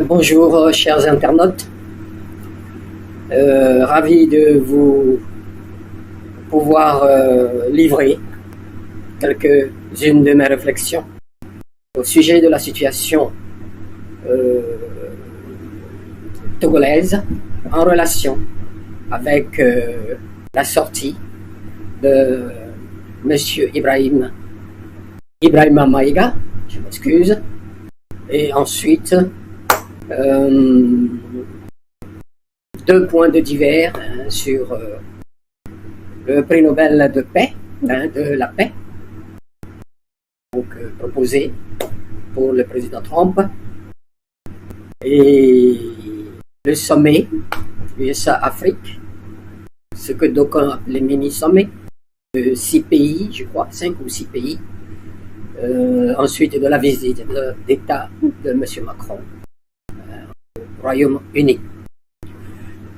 Bonjour, chers internautes. Ravi de vous pouvoir livrer quelques-unes de mes réflexions au sujet de la situation togolaise en relation avec la sortie de Monsieur Ibrahima Maïga, je m'excuse, et ensuite deux points de divers sur le prix Nobel de paix, de la paix, donc proposé pour le président Trump, et le sommet USA-Afrique, ce que d'aucuns appellent les mini-sommets, de 6 pays, je crois, 5 ou 6 pays, ensuite de la visite d'État de M. Macron au Royaume-Uni.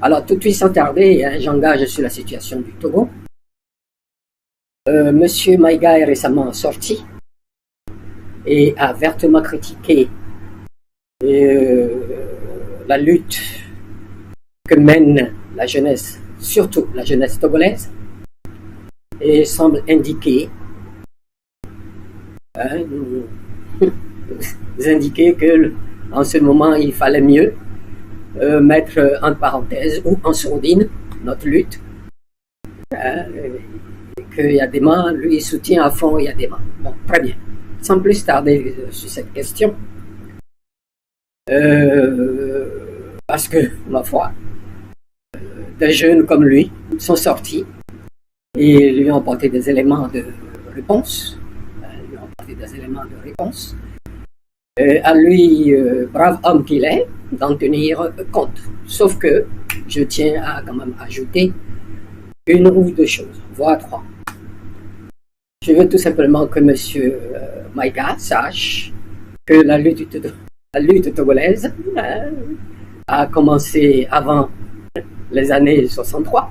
Alors, tout de suite sans tarder, j'engage sur la situation du Togo. M. Maïga est récemment sorti et a vertement critiqué la lutte que mène la jeunesse, surtout la jeunesse togolaise, et semble indiquer que en ce moment il fallait mieux mettre en parenthèse ou en sourdine notre lutte, que Yadema lui soutient à fond Yadema. Bon, très bien. Sans plus tarder sur cette question, parce que, ma foi, des jeunes comme lui sont sortis et lui ont apporté des éléments de réponse, à lui, brave homme qu'il est, d'en tenir compte. Sauf que je tiens à quand même ajouter une ou deux choses, voire trois. Je veux tout simplement que M. Maïga sache que la lutte togolaise a commencé avant les années 63,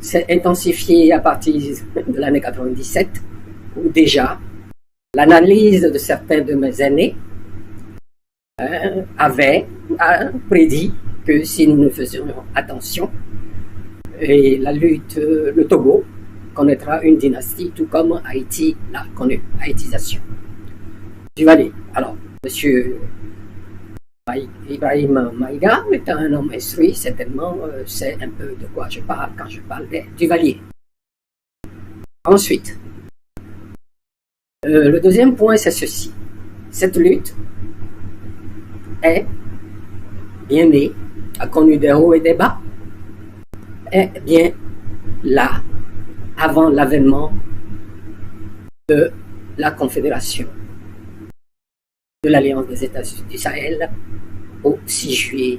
s'est intensifiée à partir de l'année 97, où déjà l'analyse de certains de mes aînés avait prédit que si nous ne faisions attention, et la lutte, le Togo connaîtra une dynastie, tout comme Haïti l'a connue, haïtisation. Duvalier. Alors, M. Ibrahima Maïga, étant un homme instruit, certainement sait un peu de quoi je parle quand je parle des Duvalier. Ensuite, le deuxième point, c'est ceci. Cette lutte est bien née, a connu des hauts et des bas, est bien là, avant l'avènement de la Confédération de l'Alliance des États du Sahel au 6 juillet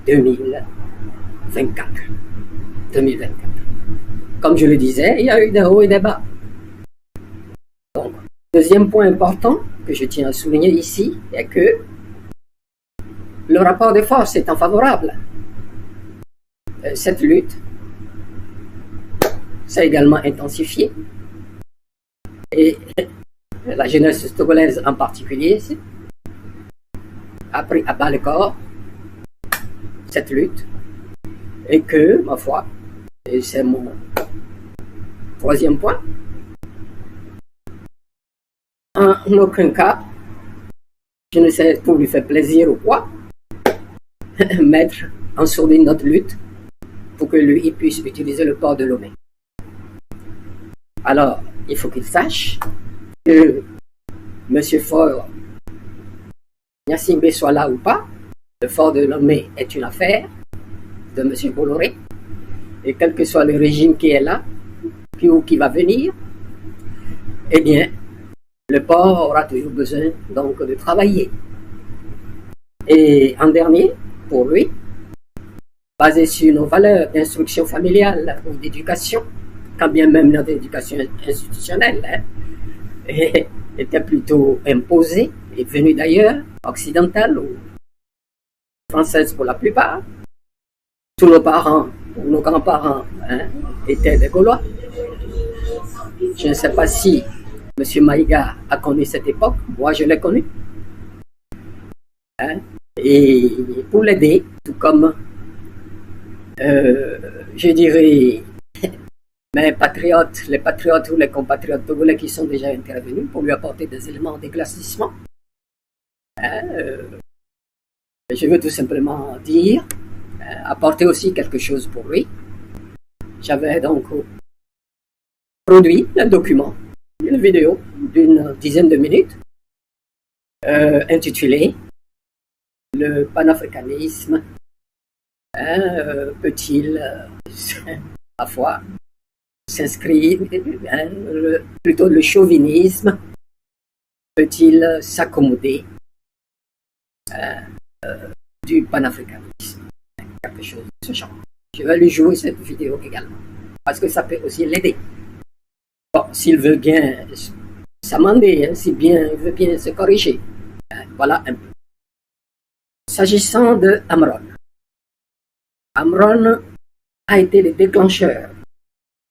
2024. Comme je le disais, il y a eu des hauts et des bas. Donc, deuxième point important que je tiens à souligner ici est que le rapport de force étant favorable, cette lutte s'est également intensifiée et la jeunesse togolaise en particulier a pris à bas le corps cette lutte et que, ma foi, et c'est mon troisième point, en aucun cas, je ne sais pour lui faire plaisir ou quoi, mettre en sourdine notre lutte pour que lui il puisse utiliser le port de Lomé. Alors, il faut qu'il sache que M. Faure Gnassingbé soit là ou pas, le fort de Lomé est une affaire de M. Bolloré, et quel que soit le régime qui est là, qui va venir, eh bien, le port aura toujours besoin donc de travailler. Et en dernier, pour lui, basé sur nos valeurs d'instruction familiale ou d'éducation, quand bien même notre éducation institutionnelle était plutôt imposée et venue d'ailleurs, occidentale ou française pour la plupart. Tous nos parents ou nos grands-parents étaient des Gaulois. Je ne sais pas si M. Maïga a connu cette époque, moi je l'ai connue. Et pour l'aider, tout comme, je dirais, mes patriotes, les patriotes ou les compatriotes togolais qui sont déjà intervenus pour lui apporter des éléments d'éclaircissement, hein, je veux tout simplement dire, apporter aussi quelque chose pour lui. J'avais donc produit un document, une vidéo d'une dizaine de minutes, intitulée Le panafricanisme peut-il, parfois, s'inscrire, plutôt le chauvinisme peut-il s'accommoder du panafricanisme, quelque chose de ce genre. Je vais lui jouer cette vidéo également, parce que ça peut aussi l'aider. Bon, s'il veut bien s'amender, hein, s'il veut bien se corriger. Voilà un peu. S'agissant de Amron. Amron a été le déclencheur,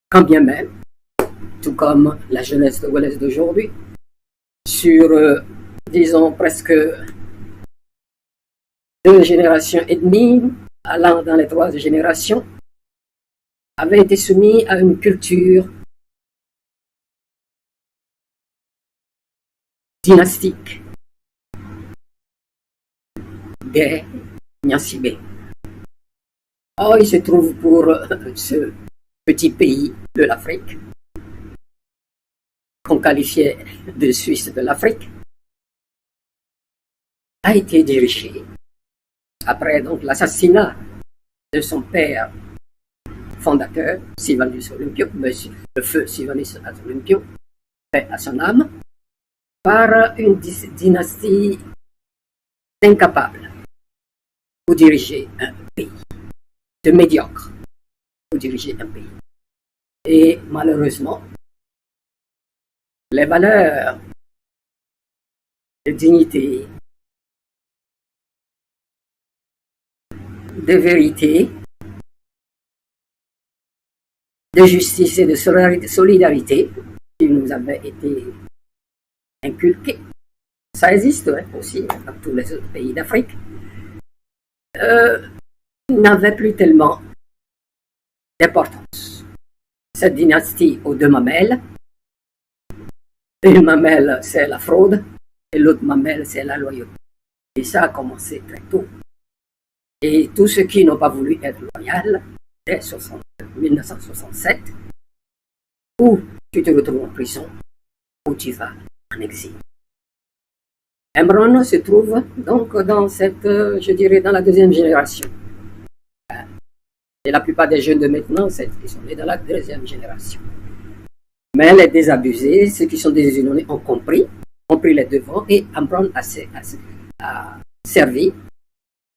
quand bien même, tout comme la jeunesse togolaise d'aujourd'hui, sur, disons, presque 2 générations et demie, allant dans les 3 générations, avait été soumis à une culture dynastique des Nyansibé. Or, il se trouve pour ce petit pays de l'Afrique, qu'on qualifiait de Suisse de l'Afrique, a été dirigé, après donc l'assassinat de son père fondateur, Sylvanus Olympio, le feu Sylvanus Olympio, paix à son âme, par une dynastie incapable pour diriger un pays, de médiocre pour diriger un pays. Et malheureusement, les valeurs de dignité, de vérité, de justice et de solidarité qui nous avaient été inculquées, ça existe aussi dans tous les autres pays d'Afrique, n'avait plus tellement d'importance. Cette dynastie aux 2 mamelles, une mamelle c'est la fraude et l'autre mamelle c'est la loyauté. Et ça a commencé très tôt. Et tous ceux qui n'ont pas voulu être loyaux, dès 1967, ou tu te retrouves en prison, ou tu vas en exil. Amron se trouve donc dans cette, je dirais, dans la 2e génération. Et la plupart des jeunes de maintenant, ils sont nés dans la 2e génération. Mais les désabusés, ceux qui sont désillusionnés, ont pris les devants, et Amron a servi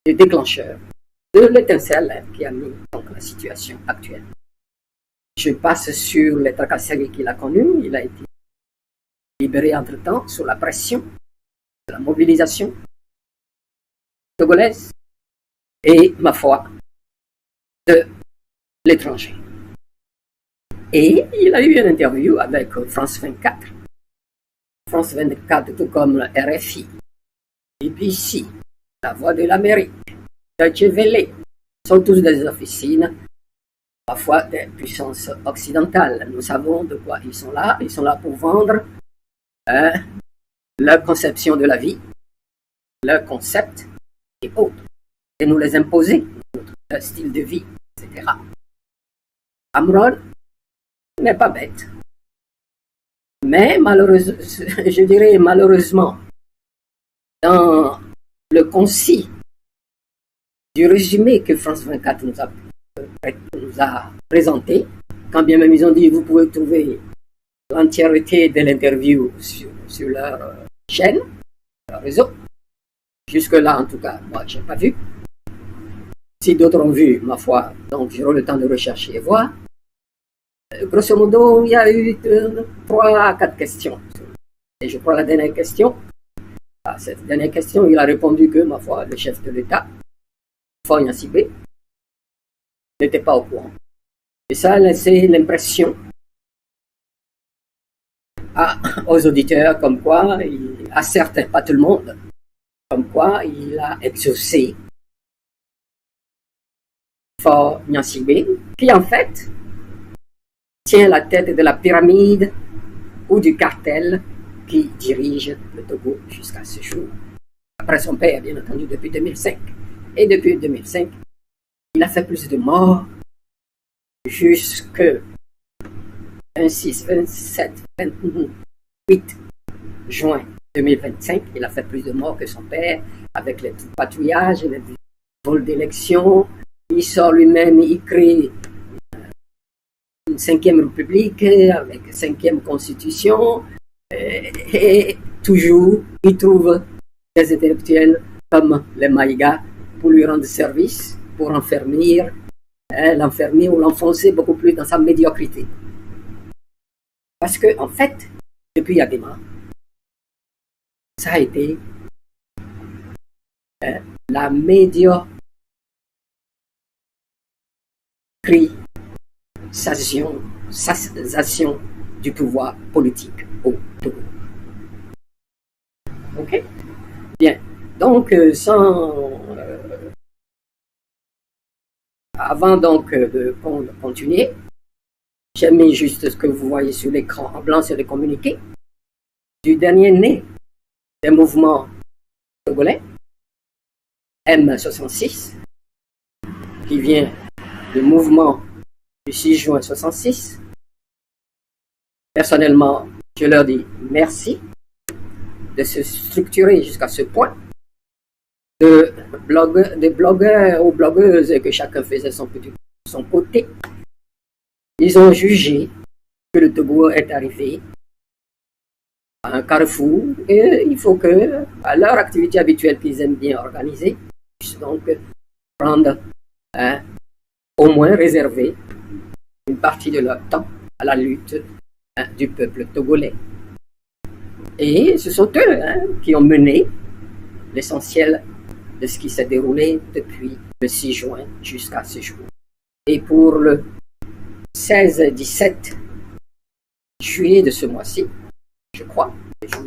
de déclencheur de l'étincelle qui a mis donc la situation actuelle. Je passe sur les tracasseries qu'il a connues. Il a été libéré entre-temps sous la pression de la mobilisation togolaise et, ma foi, de l'étranger. Et il a eu une interview avec France 24. France 24, tout comme le RFI, BBC, La Voix de l'Amérique, Deutsche Welle, sont tous des officines, parfois des puissances occidentales. Nous savons de quoi ils sont là. Ils sont là pour vendre leur conception de la vie, leur concept et autres, et nous les imposer, notre style de vie, etc. Amron n'est pas bête, mais malheureusement, je dirais malheureusement, dans le concis du résumé que France 24 nous a présenté, quand bien même ils ont dit vous pouvez trouver l'entièreté de l'interview sur leur chaîne, leur réseau. Jusque-là, en tout cas, moi, je n'ai pas vu. Si d'autres ont vu, ma foi, donc j'aurai le temps de rechercher et voir. Grosso modo, il y a eu 3 à 4 questions. Et je crois la dernière question, à cette dernière question, il a répondu que, ma foi, le chef de l'État, Faure Gnassingbe, n'était pas au courant. Et ça a laissé l'impression aux auditeurs comme quoi, à certains, pas tout le monde, comme quoi il a exaucé Faure Gnassingbé, qui en fait tient la tête de la pyramide ou du cartel qui dirige le Togo jusqu'à ce jour. Après son père, bien entendu, depuis 2005. Et depuis 2005, il a fait plus de morts jusque 26, 27, 28 juin 2025. Il a fait plus de morts que son père avec les patrouillages, les vols d'élections. Il sort lui-même, il crée une 5e république avec 5e constitution. Et toujours, il trouve des intellectuels comme les Maïgas pour lui rendre service, pour l'enfermer ou l'enfoncer beaucoup plus dans sa médiocrité. Parce que, en fait, depuis Yadema, ça a été la médiocrisation du pouvoir politique au Togo. Ok? Bien. Donc, avant donc de continuer, j'ai mis juste ce que vous voyez sur l'écran en blanc, c'est le communiqué du dernier né des mouvements togolais, M66, qui vient du mouvement du 6 juin 66. Personnellement, je leur dis merci de se structurer jusqu'à ce point, des blogueurs ou blogueuses que chacun faisait son côté. Ils ont jugé que le Togo est arrivé à un carrefour et il faut que, à leur activité habituelle qu'ils aiment bien organiser, puissent donc prendre, au moins réserver une partie de leur temps à la lutte du peuple togolais. Et ce sont eux qui ont mené l'essentiel de ce qui s'est déroulé depuis le 6 juin jusqu'à ce jour. Et pour le 16-17 juillet de ce mois-ci, je crois, le jour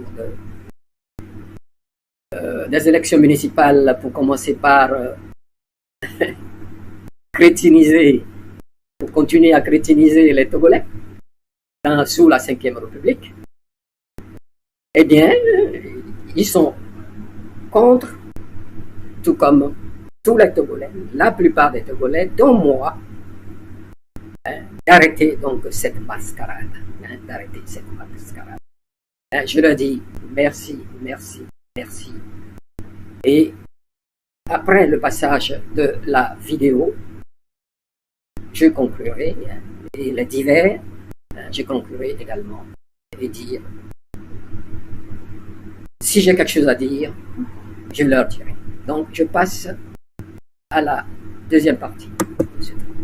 des élections municipales, pour commencer par pour continuer à crétiniser les Togolais sous la 5e République, eh bien, ils sont contre, tout comme tous les Togolais, la plupart des Togolais, dont moi, d'arrêter donc cette mascarade. Je leur dis merci, merci, merci. Et après le passage de la vidéo, je conclurai, et les divers, je conclurai également et dire, si j'ai quelque chose à dire, je leur dirai. Donc, je passe à la deuxième partie de ce truc.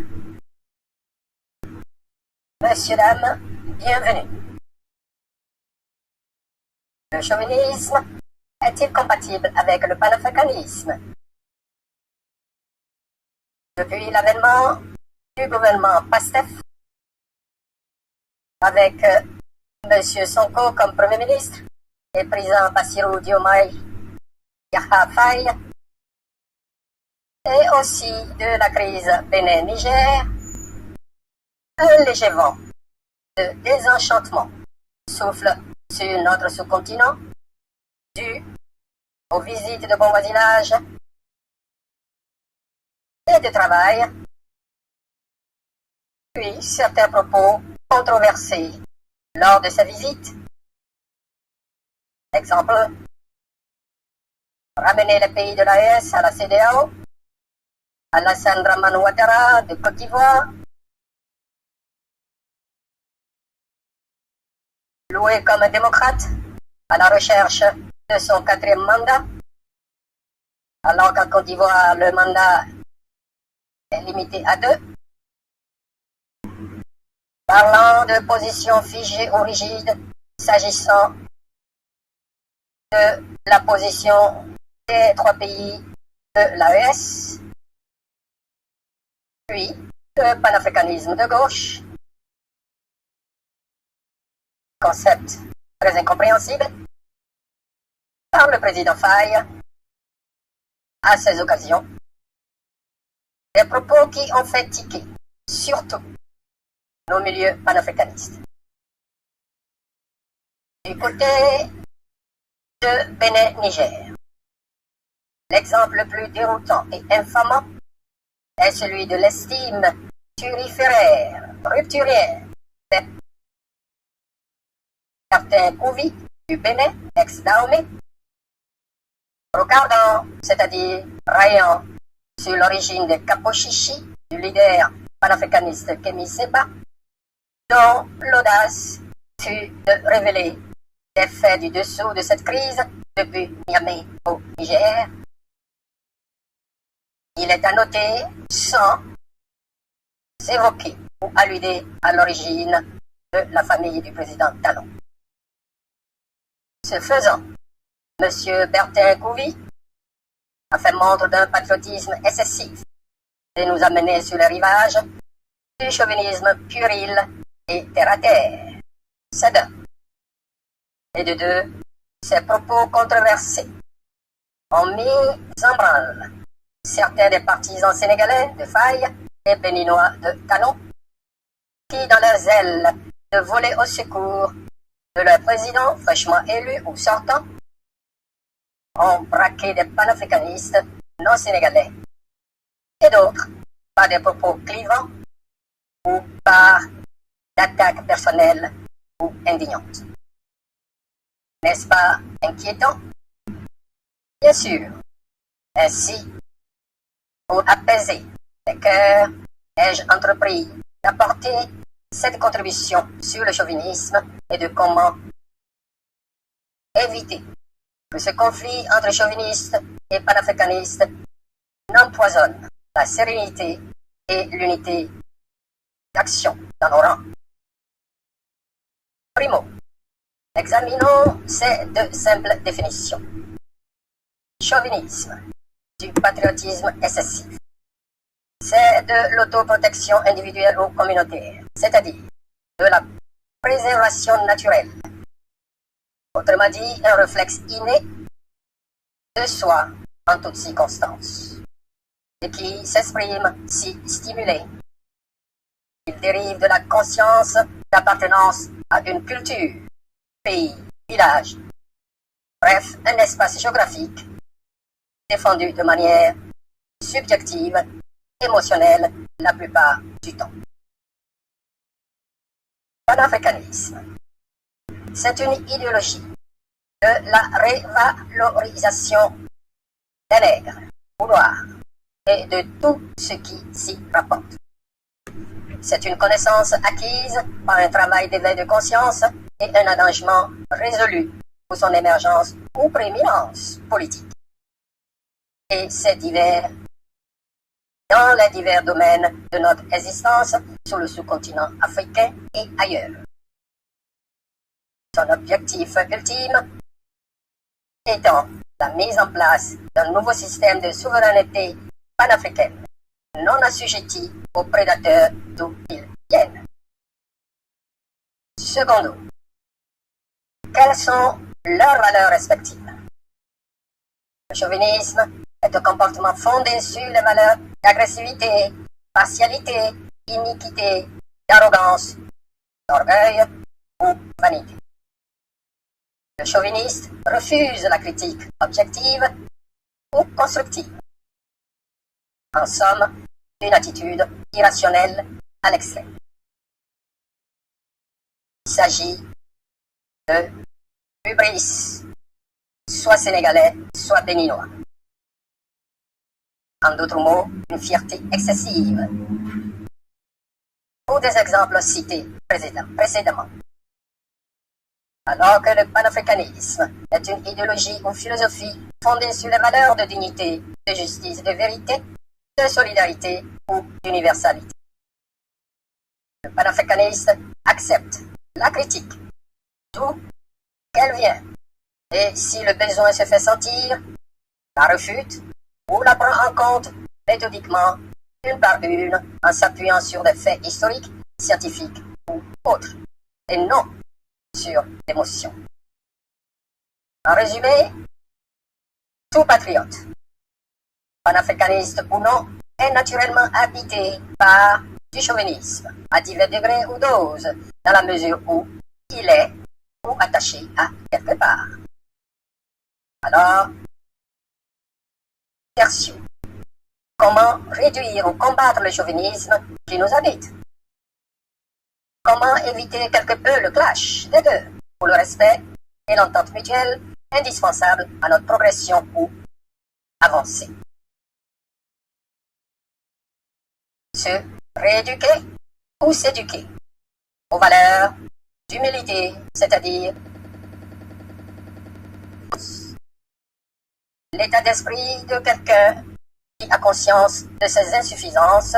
Messieurs, dames, bienvenue. Le chauvinisme est-il compatible avec le panafricanisme? Depuis l'avènement du gouvernement PASTEF, avec M. Sonko comme Premier ministre et président Bassirou Diomaye Diakhar Faye, et aussi de la crise Bénin-Niger, un léger vent de désenchantement souffle sur notre sous-continent dû aux visites de bon voisinage et de travail, puis certains propos controversés lors de sa visite. Exemple, ramener les pays de l'AES à la CEDEAO, Alassane Dramane Ouattara de Côte d'Ivoire, loué comme un démocrate à la recherche de son 4e mandat, alors qu'en Côte d'Ivoire, le mandat est limité à 2. Parlant de position figée ou rigide s'agissant de la position des 3 pays de l'AES, puis le panafricanisme de gauche, concept très incompréhensible par le président Faye à ces occasions des propos qui ont fait tiquer, surtout nos milieux panafricanistes. Du côté de Bénin-Niger, l'exemple le plus déroutant et infamant est celui de l'estime turiféraire, rupturière, de Bertin Kouvi du Bénin, ex-Dahomey, regardant, c'est-à-dire raillant sur l'origine des Capochichi du leader panafricaniste Kémy Séba, dont l'audace fut de révéler les faits du dessous de cette crise depuis Niamey au Niger. Il est à noter sans évoquer ou alluder à l'origine de la famille du président Talon. Ce faisant, M. Bertin Kouvi a fait montre d'un patriotisme excessif et nous amener sur le rivage du chauvinisme puéril et terre-à-terre. C'est d'un. Et de deux, ses propos controversés ont mis en branle certains des partisans sénégalais de Faye et béninois de Talon, qui, dans leur zèle de voler au secours de leur président fraîchement élu ou sortant, ont braqué des panafricanistes non sénégalais, et d'autres par des propos clivants ou par d'attaques personnelles ou indignantes. N'est-ce pas inquiétant? Bien sûr. Ainsi, pour apaiser les cœurs, ai-je entrepris d'apporter cette contribution sur le chauvinisme et de comment éviter que ce conflit entre chauvinistes et panafricanistes n'empoisonne la sérénité et l'unité d'action dans nos rangs. Primo, examinons ces deux simples définitions. Chauvinisme, du patriotisme excessif. C'est de l'autoprotection individuelle ou communautaire, c'est-à-dire de la préservation naturelle. Autrement dit, un réflexe inné de soi en toutes circonstances, et qui s'exprime si stimulé. Il dérive de la conscience d'appartenance à une culture, pays, village, bref, un espace géographique défendu de manière subjective, émotionnelle la plupart du temps. Panafricanisme, c'est une idéologie de la révalorisation des nègres ou noirs et de tout ce qui s'y rapporte. C'est une connaissance acquise par un travail d'éveil de conscience et un engagement résolu pour son émergence ou prééminence politique. Et c'est divers dans les divers domaines de notre existence sur le sous-continent africain et ailleurs. Son objectif ultime étant la mise en place d'un nouveau système de souveraineté panafricaine, non assujetti aux prédateurs d'où ils viennent. Secondo, quelles sont leurs valeurs respectives? Le chauvinisme est un comportement fondé sur les valeurs d'agressivité, partialité, iniquité, d'arrogance, d'orgueil ou vanité. Le chauviniste refuse la critique objective ou constructive. En somme, une attitude irrationnelle à l'extrême. Il s'agit de hubris, soit sénégalais, soit béninois. En d'autres mots, une fierté excessive. Pour des exemples cités précédemment. Alors que le panafricanisme est une idéologie ou philosophie fondée sur les valeurs de dignité, de justice, de vérité, de solidarité ou d'universalité. Le panafricaniste accepte la critique, d'où qu'elle vient, et si le besoin se fait sentir, la refute ou la prend en compte méthodiquement, une par une, en s'appuyant sur des faits historiques, scientifiques ou autres, et non sur l'émotion. En résumé, tout patriote panafricaniste ou non, est naturellement habité par du chauvinisme, à divers degrés ou doses, dans la mesure où il est ou attaché à quelque part. Alors, tertio. Comment réduire ou combattre le chauvinisme qui nous habite? Comment éviter quelque peu le clash des deux pour le respect et l'entente mutuelle indispensable à notre progression ou avancée? Se rééduquer ou s'éduquer aux valeurs d'humilité, c'est-à-dire l'état d'esprit de quelqu'un qui a conscience de ses insuffisances,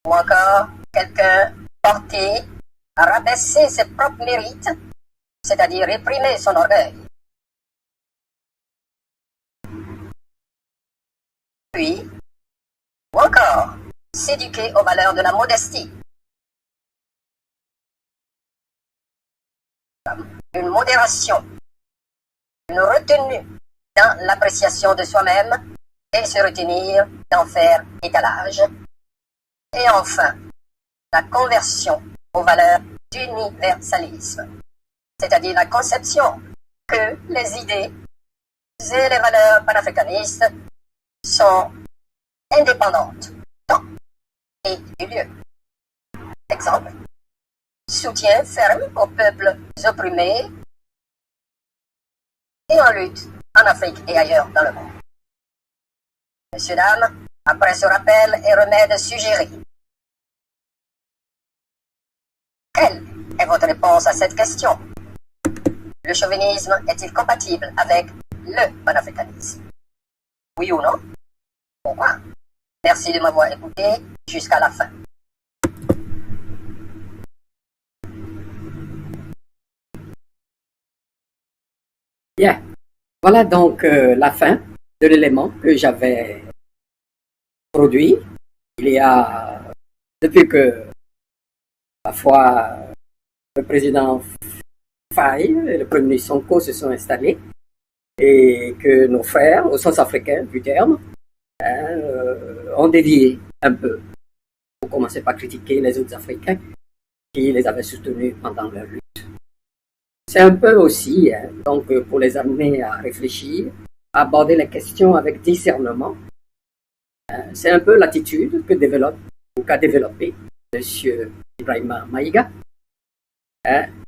ou encore quelqu'un porté à rabaisser ses propres mérites, c'est-à-dire réprimer son orgueil. Puis, ou encore, s'éduquer aux valeurs de la modestie. Une modération, une retenue dans l'appréciation de soi-même et se retenir d'en faire étalage. Et enfin, la conversion aux valeurs d'universalisme, c'est-à-dire la conception que les idées et les valeurs panafricanistes sont indépendantes du temps et du lieu. Exemple, soutien ferme aux peuples opprimés et en lutte en Afrique et ailleurs dans le monde. Messieurs, dames, après ce rappel et remède suggéré, quelle est votre réponse à cette question? Le chauvinisme est-il compatible avec le panafricanisme? Oui ou non? Pourquoi? Merci de m'avoir écouté jusqu'à la fin. Bien, voilà donc la fin de l'élément que j'avais produit. Il y a, depuis que la fois le président Faye et le premier ministre Sonko se sont installés et que nos frères, au sens africain du terme, ont dévié un peu. On commençait par critiquer les autres Africains qui les avaient soutenus pendant leur lutte. C'est un peu aussi, donc, pour les amener à réfléchir, à aborder les questions avec discernement. C'est un peu l'attitude que développe ou qu'a développé M. Ibrahima Maïga.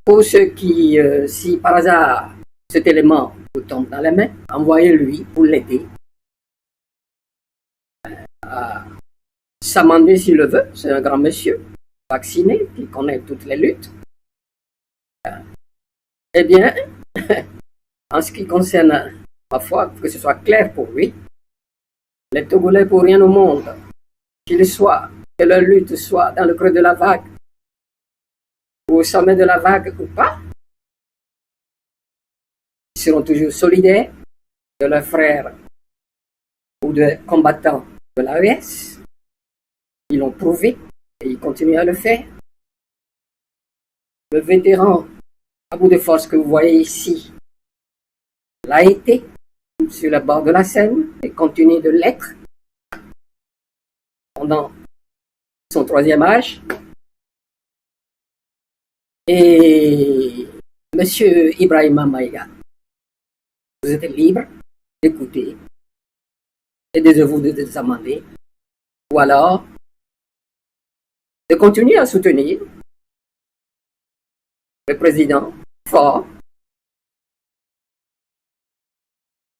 Pour ceux qui, si par hasard cet élément vous tombe dans les mains, envoyez-lui pour l'aider à s'amender s'il le veut. C'est un grand monsieur, vacciné, qui connaît toutes les luttes. Eh bien, en ce qui concerne ma foi, que ce soit clair pour lui, les Togolais pour rien au monde, qu'il soit, que leur lutte soit dans le creux de la vague, ou au sommet de la vague ou pas, ils seront toujours solidaires de leurs frères ou de combattants de l'AES. Ils l'ont prouvé et ils continuent à le faire. Le vétéran à bout de force que vous voyez ici l'a été sur le bord de la Seine et continue de l'être pendant son 3e âge. Et Monsieur Ibrahima Maïga, vous êtes libre d'écouter et de vous désamener, ou alors de continuer à soutenir le président fort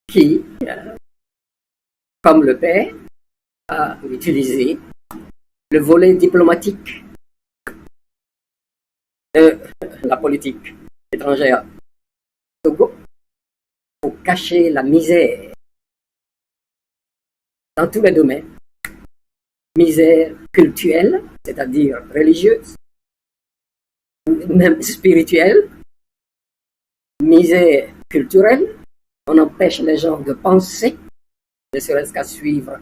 qui, comme le père, a utilisé le volet diplomatique de la politique étrangère du Togo pour cacher la misère dans tous les domaines. Misère culturelle, c'est-à-dire religieuse, même spirituelle, misère culturelle. On empêche les gens de penser, ne serait-ce qu'à suivre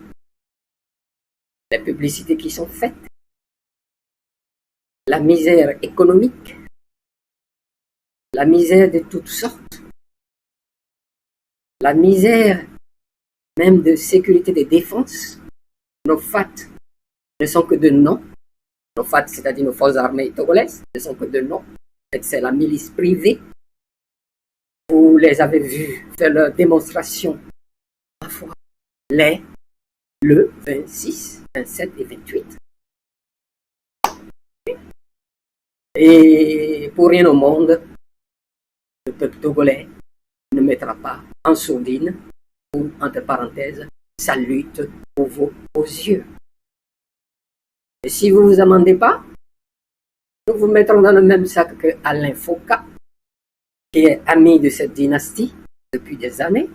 les publicités qui sont faites. La misère économique, la misère de toutes sortes, la misère même de sécurité de défense. Nos FAT ne sont que de noms. Nos FAT, c'est-à-dire nos forces armées togolaises, ne sont que de noms. C'est la milice privée. Vous les avez vus faire leur démonstration parfois le 26, 27 et 28. Et pour rien au monde, le peuple togolais ne mettra pas en sourdine ou, entre parenthèses, sa lutte aux yeux. Et si vous ne vous amendez pas, nous vous mettrons dans le même sac que Alain Foucault, qui est ami de cette dynastie depuis des années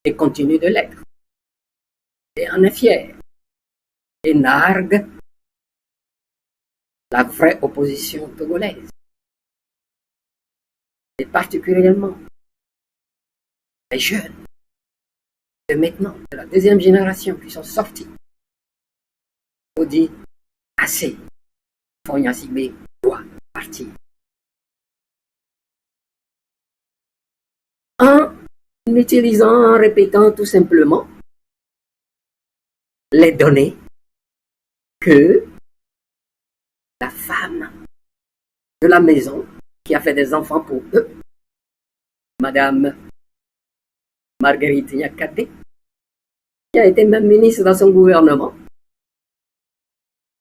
et continue de l'être. Et en est fier. Et nargue la vraie opposition togolaise. Et particulièrement les jeunes de maintenant, de la deuxième génération qui sont sortis. On dit assez. Fonya Sibé doit partir. En utilisant, en répétant tout simplement les données que la femme de la maison qui a fait des enfants pour eux, Madame Marguerite Nyakate, qui a été même ministre dans son gouvernement,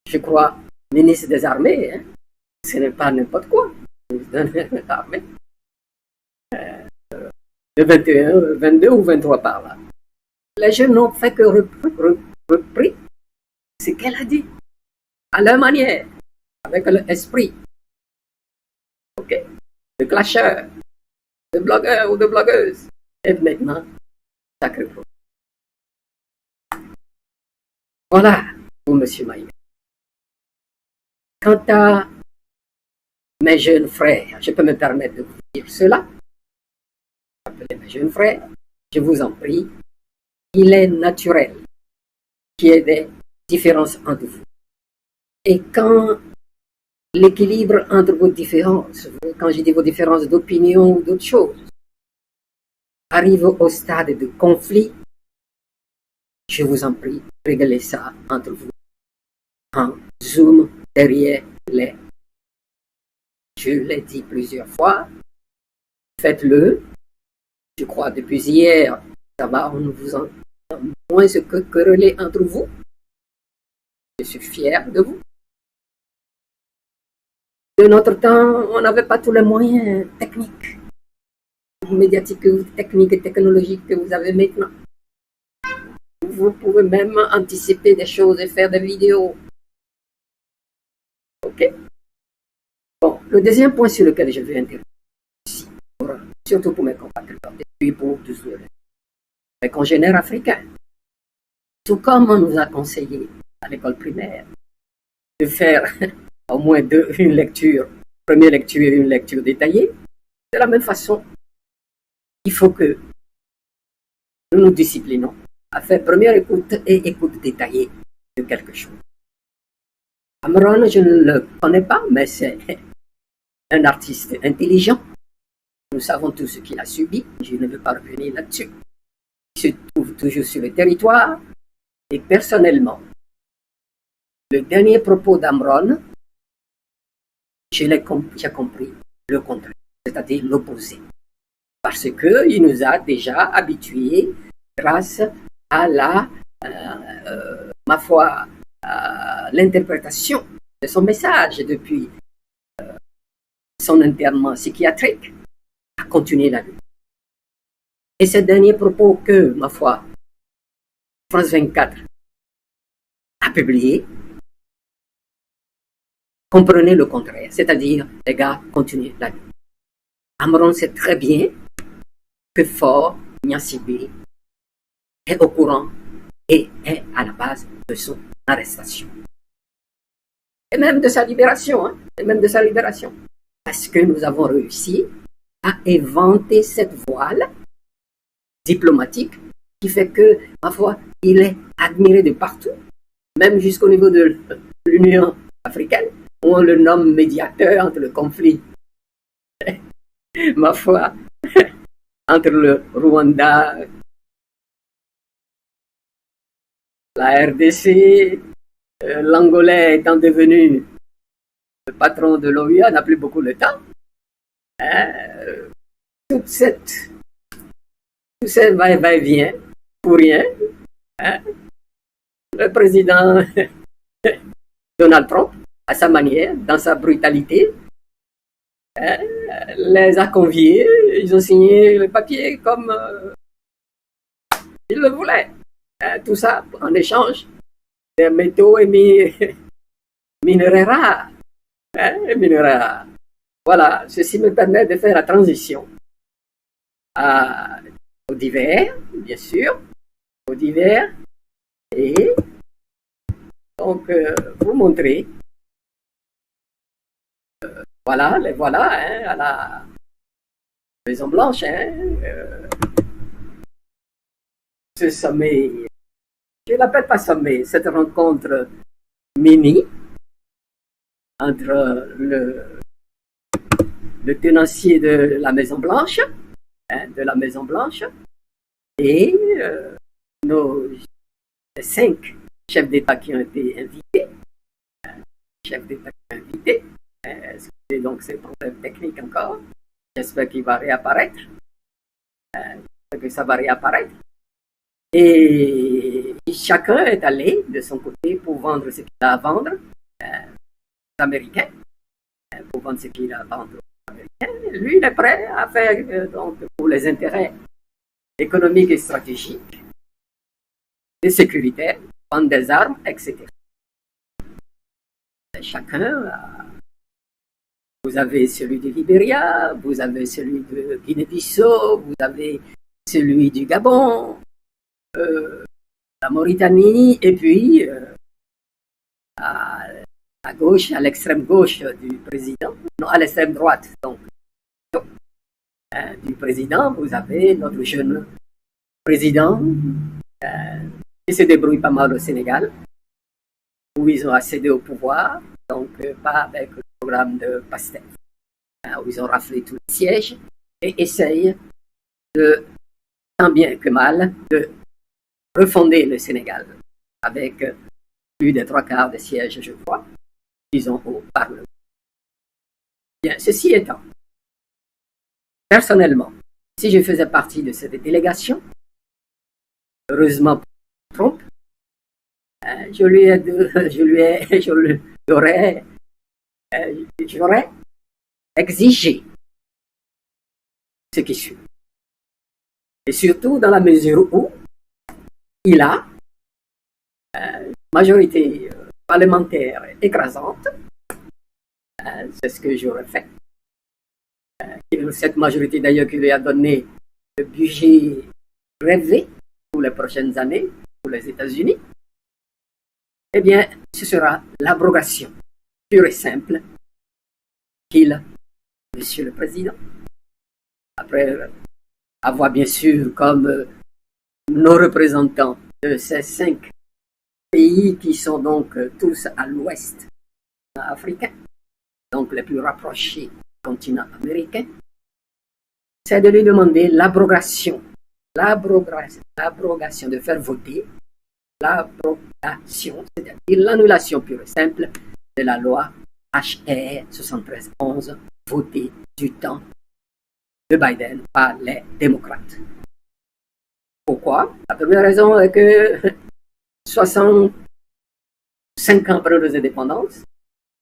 je crois, ministre des armées, hein. Ce n'est pas n'importe quoi, de l'armée. De 21, 22 ou 23 par là. Les jeunes n'ont fait que repris ce qu'elle a dit, à leur manière, avec l'esprit. Ok, de clasheur, de blogueur ou de blogueuse. Et maintenant, sacré pro. Voilà pour M. Maïga. Quant à mes jeunes frères, je peux me permettre de vous dire cela. Appelez mes jeunes frères, je vous en prie, il est naturel qu'il y ait des différences entre vous. Et quand l'équilibre entre vos différences, quand je dis vos différences d'opinion ou d'autres choses, arrive au stade de conflit, je vous en prie, réglez ça entre vous en zoom derrière les. Je l'ai dit plusieurs fois, faites-le. Je crois depuis hier, ça va, on vous en moins se quereller entre vous. Je suis fier de vous. De notre temps, on n'avait pas tous les moyens techniques, médiatiques, techniques et technologiques que vous avez maintenant. Vous pouvez même anticiper des choses et faire des vidéos. Ok? Bon, le deuxième point sur lequel je veux intervenir ici, surtout pour mes compatriotes, et puis pour tous les congénères africains, tout comme on nous a conseillé à l'école primaire de faire au moins une lecture, première lecture et une lecture détaillée, de la même façon, il faut que nous nous disciplinons à faire première écoute et écoute détaillée de quelque chose. Amron, je ne le connais pas, mais c'est un artiste intelligent. Nous savons tout ce qu'il a subi, je ne veux pas revenir là-dessus. Il se trouve toujours sur le territoire, et personnellement, le dernier propos d'Amron, j'ai compris le contraire, c'est-à-dire l'opposé. Parce qu'il nous a déjà habitués grâce à ma foi, l'interprétation de son message depuis son internement psychiatrique à continuer la lutte. Et ce dernier propos que, ma foi, France 24 a publié, comprenez le contraire, c'est-à-dire, les gars, continuez la lutte. Amron sait très bien que Faure Gnassingbé est au courant et est à la base de son arrestation. Et même de sa libération, Parce que nous avons réussi à inventer cette voile diplomatique qui fait que, ma foi, il est admiré de partout, même jusqu'au niveau de l'Union africaine, où on le nomme médiateur entre le conflit, ma foi, entre le Rwanda la RDC, l'Angolais étant devenu le patron de l'OUA n'a plus beaucoup de temps. Tout ce va-et-vient pour rien. Le président Donald Trump, à sa manière, dans sa brutalité, les a conviés, ils ont signé le papier comme ils le voulaient. Tout ça en échange des métaux et minerais rares. Voilà, ceci me permet de faire la transition au divers, bien sûr, au divers, et donc vous montrer, voilà, les voilà, à la Maison Blanche, ce sommet, je ne l'appelle pas sommet, cette rencontre mini entre le tenancier de la Maison Blanche, et nos 5 chefs d'État qui ont été invités. Donc c'est un problème technique encore. J'espère qu'il va réapparaître. Que ça va réapparaître. Et chacun est allé de son côté pour vendre ce qu'il a à vendre aux Américains. Pour vendre ce qu'il a à vendre aux Américains. Lui, il est prêt à faire donc, pour les intérêts économiques et stratégiques, et sécuritaires, vendre des armes, etc. Et chacun vous avez celui de Libéria, vous avez celui de Guinée-Bissau, vous avez celui du Gabon, la Mauritanie, et puis à gauche, à l'extrême gauche du président, non, à l'extrême droite, donc, du président, vous avez notre jeune président qui se débrouille pas mal au Sénégal, où ils ont accédé au pouvoir, donc pas avec le programme de Pastef, où ils ont raflé tous les sièges et essayent de, tant bien que mal, de refonder le Sénégal avec plus de 3/4 des sièges, je crois, qu'ils ont au Parlement. Bien, ceci étant, personnellement, si je faisais partie de cette délégation, heureusement pour Trump, j'aurais exigé ce qui suit. Et surtout dans la mesure où il a une majorité parlementaire écrasante, c'est ce que j'aurais fait. Cette majorité d'ailleurs qui lui a donné le budget rêvé pour les prochaines années pour les États-Unis, eh bien, ce sera l'abrogation pure et simple qu'il, Monsieur le Président, après avoir bien sûr comme nos représentants de ces 5 pays qui sont donc tous à l'ouest africain, donc les plus rapprochés du continent américain, c'est de lui demander l'abrogation, de faire voter l'abrogation, c'est-à-dire l'annulation pure et simple de la loi HR 7311 votée du temps de Biden par les démocrates. Pourquoi? La première raison est que 65 ans après nos indépendances,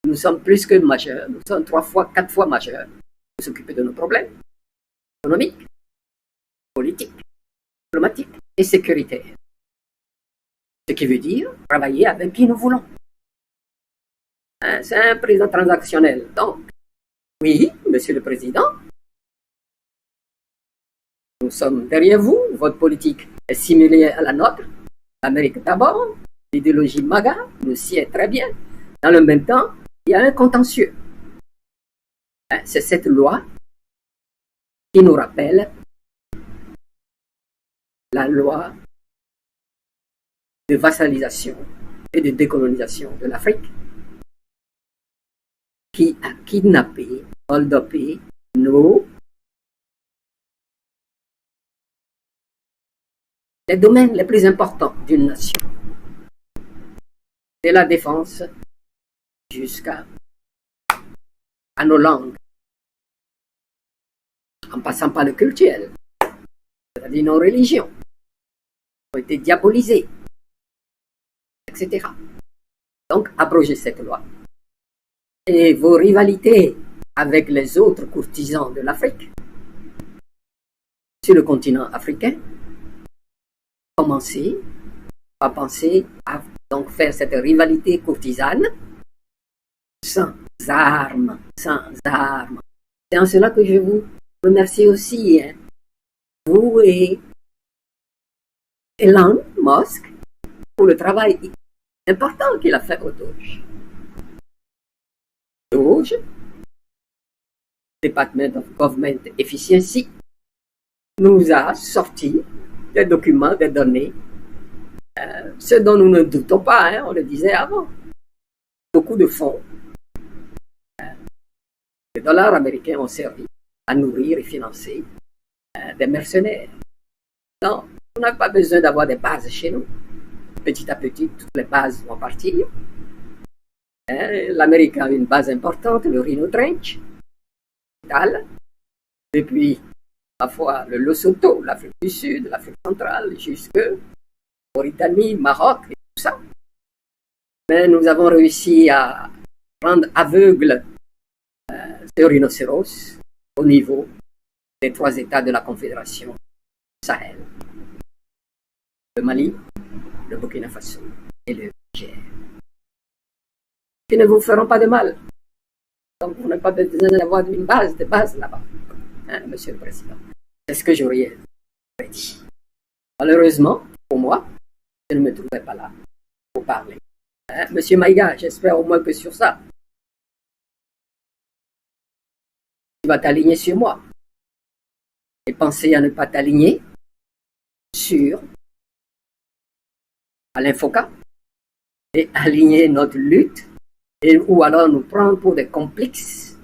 nous sommes plus que majeurs, nous sommes 3 fois, 4 fois majeurs pour s'occuper de nos problèmes économiques, politiques, diplomatiques et sécuritaires. Ce qui veut dire travailler avec qui nous voulons. C'est un président transactionnel. Donc, oui, Monsieur le Président, nous sommes derrière vous, votre politique est similaire à la nôtre, l'Amérique d'abord, l'idéologie MAGA nous sied très bien. Dans le même temps, il y a un contentieux. C'est cette loi qui nous rappelle la loi de vassalisation et de décolonisation de l'Afrique qui a kidnappé, hold-upé les domaines les plus importants d'une nation. de la défense jusqu'à nos langues, en passant par le culturel, c'est-à-dire nos religions, ont été diabolisées, etc. Donc, abrogez cette loi. Et vos rivalités avec les autres courtisans de l'Afrique, sur le continent africain, commencez à penser à donc faire cette rivalité courtisane sans armes, sans armes. C'est en cela que je vous remercie aussi, hein, vous et Elon Musk, pour le travail important qu'il a fait au Doge. Doge, Department of Government Efficiency, nous a sorti des documents, des données, ce dont nous ne doutons pas, hein, on le disait avant. Beaucoup de fonds, les dollars américains ont servi à nourrir et financer des mercenaires. Non, on n'a pas besoin d'avoir des bases chez nous. Petit à petit, toutes les bases vont partir. L'Amérique a une base importante, le Rhino Trench, depuis parfois le Lesotho, l'Afrique du Sud, l'Afrique centrale, jusque Mauritanie, Maroc et tout ça. Mais nous avons réussi à rendre aveugle ce rhinocéros au niveau des 3 États de la Confédération Sahel. Le Mali, le Burkina Faso et le Niger. Qui ne vous feront pas de mal. Donc vous n'avez pas besoin d'avoir une base, des bases là-bas, hein, Monsieur le Président. C'est ce que j'aurais dit. Malheureusement, pour moi, je ne me trouvais pas là pour parler. Hein, Monsieur Maïga, j'espère au moins que sur ça, tu vas t'aligner sur moi. Et penser à ne pas t'aligner sur Alain Foucault et aligner notre lutte, ou alors nous prendre pour des complices,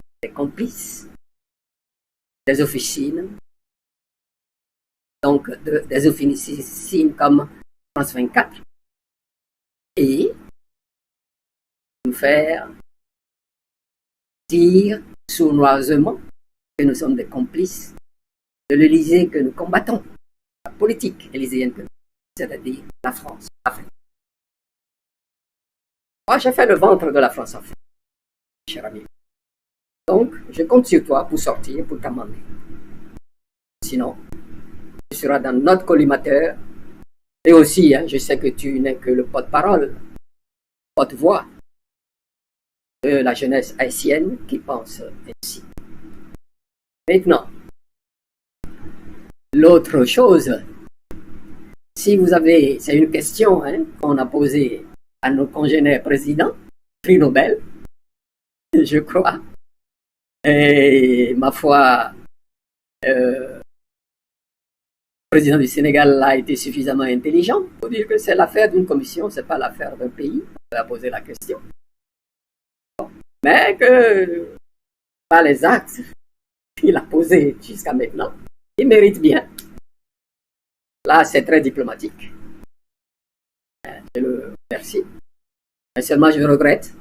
des officines, donc des officines comme France 24, et nous faire dire sournoisement que nous sommes des complices de l'Élysée que nous combattons, la politique élyséenne que nous, c'est-à-dire la France, l'Afrique. Moi, j'ai fait le ventre de la France-Afrique, cher ami. Donc, je compte sur toi pour sortir, pour t'amender. Sinon, tu seras dans notre collimateur. Et aussi, hein, je sais que tu n'es que le porte-parole, porte-voix de la jeunesse haïtienne qui pense ainsi. Maintenant, l'autre chose, si vous avez, c'est une question hein, qu'on a posée à nos congénères présidents, prix Nobel, je crois. Et ma foi, le président du Sénégal a été suffisamment intelligent pour dire que c'est l'affaire d'une commission, c'est pas l'affaire d'un pays. On a posé la question. Mais que, par les actes qu'il a posés jusqu'à maintenant, il mérite bien. Là, c'est très diplomatique. Je le remercie. Mais seulement, je regrette.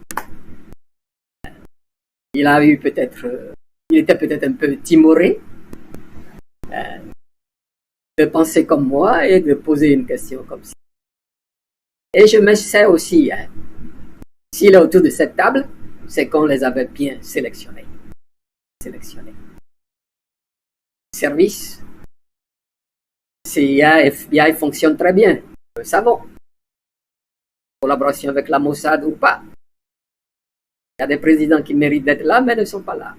Il a eu peut-être, il était peut-être un peu timoré de penser comme moi et de poser une question comme ça. Et je me sais aussi, hein, s'il est autour de cette table, c'est qu'on les avait bien sélectionnés. Service, CIA, FBI fonctionne très bien, nous le savons. Collaboration avec la Mossad ou pas. Il y a des présidents qui méritent d'être là, mais ne sont pas là.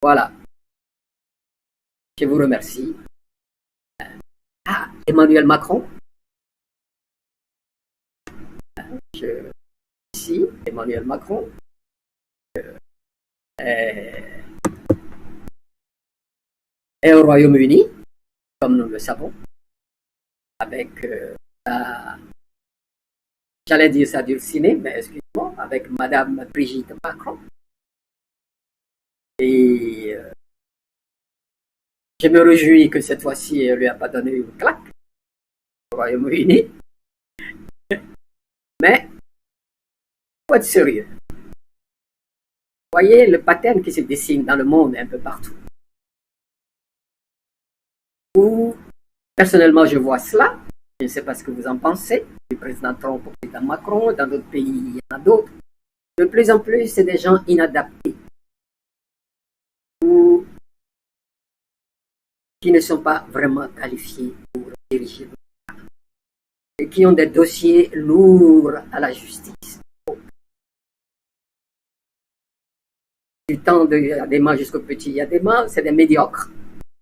Voilà. Je vous remercie. Ah, Emmanuel Macron. Ici, Emmanuel Macron. Est au Royaume-Uni, comme nous le savons, avec j'allais dire ça dulciné, mais excusez-moi, avec Madame Brigitte Macron. Et je me réjouis que cette fois-ci, elle ne lui a pas donné une claque au Royaume-Uni. être sérieux. Voyez le pattern qui se dessine dans le monde un peu partout. Où, personnellement, je vois cela. Je ne sais pas ce que vous en pensez. Le président Trump, le président Macron, dans d'autres pays, il y en a d'autres. De plus en plus, c'est des gens inadaptés. Ou qui ne sont pas vraiment qualifiés pour diriger et qui ont des dossiers lourds à la justice. Du temps de Yadema jusqu'au petit Yadema, c'est des médiocres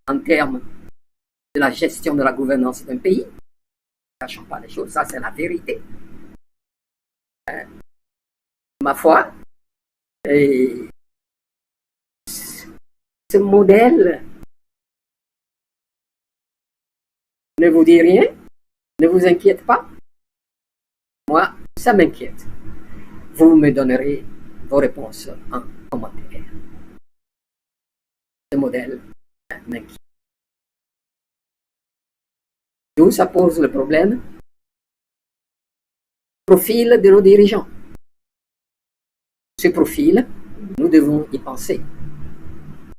en termes de la gestion de la gouvernance d'un pays. Ne cachons pas les choses, ça c'est la vérité. Ma foi, et ce modèle ne vous dit rien, ne vous inquiète pas. Moi, ça m'inquiète. Vous me donnerez vos réponses en commentaire. Ce modèle m'inquiète. D'où ça pose le problème? Profil de nos dirigeants. Ce profil, nous devons y penser.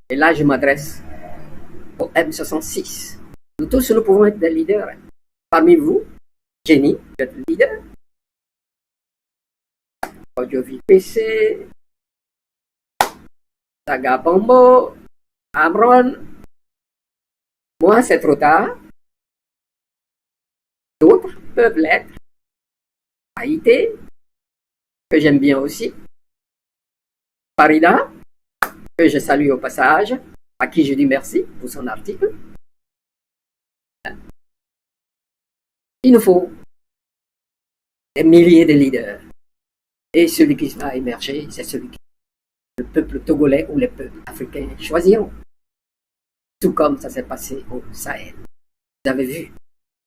Et là, je m'adresse au M66. Nous tous, nous pouvons être des leaders. Parmi vous, Jenny, vous êtes le leader. Audiovi PC, Saga Bombo, Amron. Moi, c'est trop tard. D'autres peuvent l'être. Haïté, que j'aime bien aussi. Farida, que je salue au passage, à qui je dis merci pour son article. Il nous faut des milliers de leaders. Et celui qui va émerger, c'est celui que le peuple togolais ou les peuples africains choisiront. Tout comme ça s'est passé au Sahel. Vous avez vu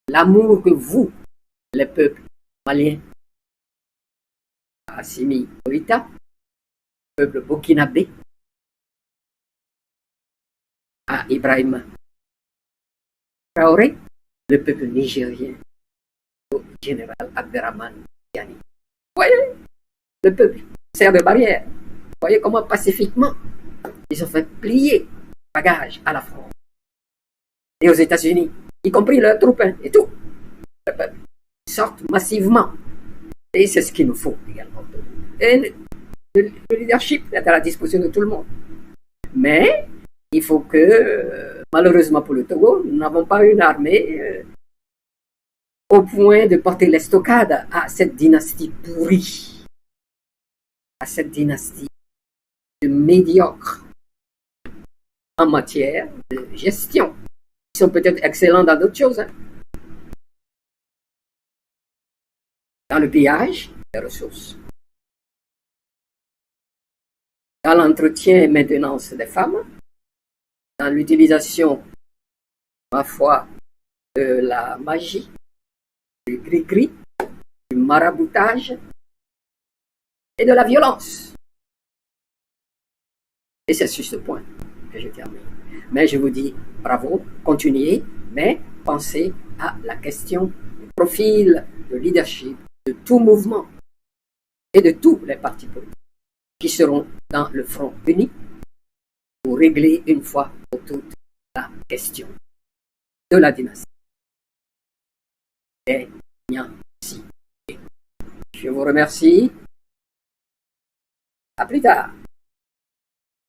l'amour que vous, les peuples maliens, à Assimi Goïta, le peuple burkinabé, à Ibrahim Traoré, le peuple nigérien, au général Abderrahmane Tiani. Vous voyez, le peuple sert de barrière. Vous voyez comment pacifiquement ils ont fait plier bagage à la France et aux États-Unis, y compris leurs troupes et tout. Le peuple sortent massivement. Et c'est ce qu'il nous faut également. Et le leadership est à la disposition de tout le monde. Mais il faut que, malheureusement pour le Togo, nous n'avons pas une armée au point de porter l'estocade à cette dynastie pourrie, à cette dynastie de médiocres en matière de gestion. Ils sont peut-être excellents dans d'autres choses. Dans le pillage des ressources, dans l'entretien et maintenance des femmes, dans l'utilisation, ma foi, de la magie, du gris-gris, du maraboutage et de la violence. Et c'est sur ce point que je termine. Mais je vous dis bravo, continuez, mais pensez à la question du profil de leadership de tout mouvement et de tous les partis politiques qui seront dans le front uni pour régler une fois pour toutes la question de la dynastie des Nyansi. Je vous remercie. À plus tard.